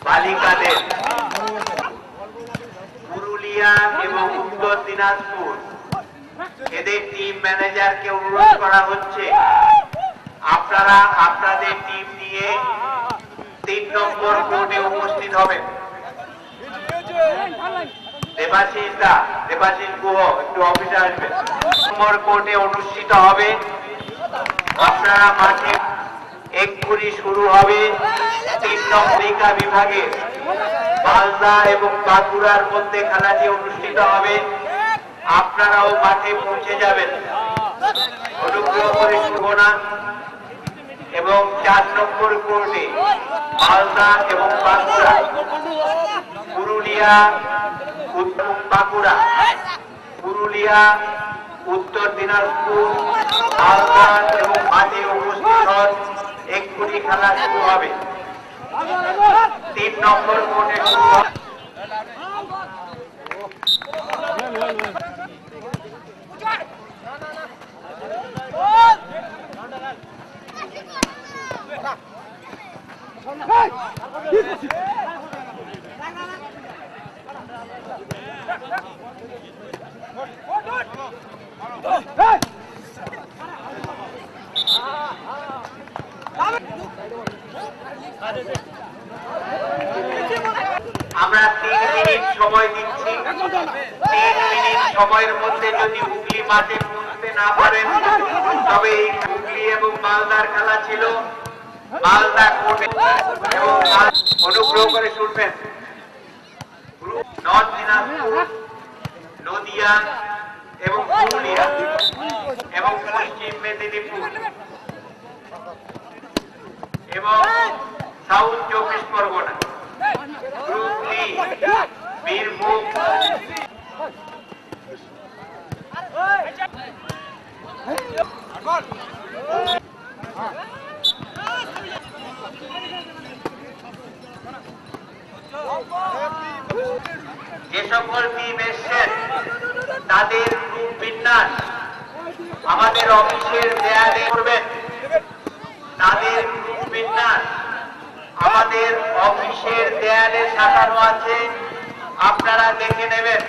বালিকাদের পুরুলিয়া এবং উত্তর দিনাজপুর এদের টিম ম্যানেজারকে অনুরোধ করা হচ্ছে আপনারা আপনাদের টিম নিয়ে ৩ নম্বর কোর্টে উপস্থিত হবেন। দেবাশিস গুহ একটু অফিসে আসবেন। নম্বর কোর্টে অনুষ্ঠিত হবে। আপনারা মাঠে এক্ষুনি শুরু হবে ৩ নম্বর বিভাগে মালদা এবং বাঁকুড়ার মধ্যে খেলাটি অনুষ্ঠিত হবে। আপনারাও মাঠে পৌঁছে যাবেন, অনুগ্রহ করে শুভ না। এবং ৪ নম্বর কোর্টে মালদা এবং বাঁকুড়া, পুরুলিয়া বাঁকুড়া, পুরুলিয়া উত্তর দিনাজপুর, মালদা এবং মাঠে উপস্থিত হন। এক্ষুনি খেলা শুরু হবে। ৩ নম্বর কোর্টে শুরু হবে। আমরা ৩ মিনিট সময় দিচ্ছি। ৩ মিনিট সময়ের মধ্যে যদি হুগলি মাঠে পৌঁছতে না পারেন, তবে এই হুগলি এবং মালদার খেলা ছিল। মালদা কোর্টে এবং অনুগ্রহ করে শুনবেন, নর্থ দিনাজপুর, নদিয়া এবং পুরুলিয়া এবং পশ্চিম মেদিনীপুর এবং south ২৪ Parganas, group B Birbhum, যে সকল টিম এসছেন তাদের গ্রুপ বিন্যাস আমাদের অফিসের দেয়ালে করবেন। তাদের গ্রুপ বিন্যাস আমাদের অফিসের দেয়ালে সাজানো আছে, আপনারা দেখে নেবেন।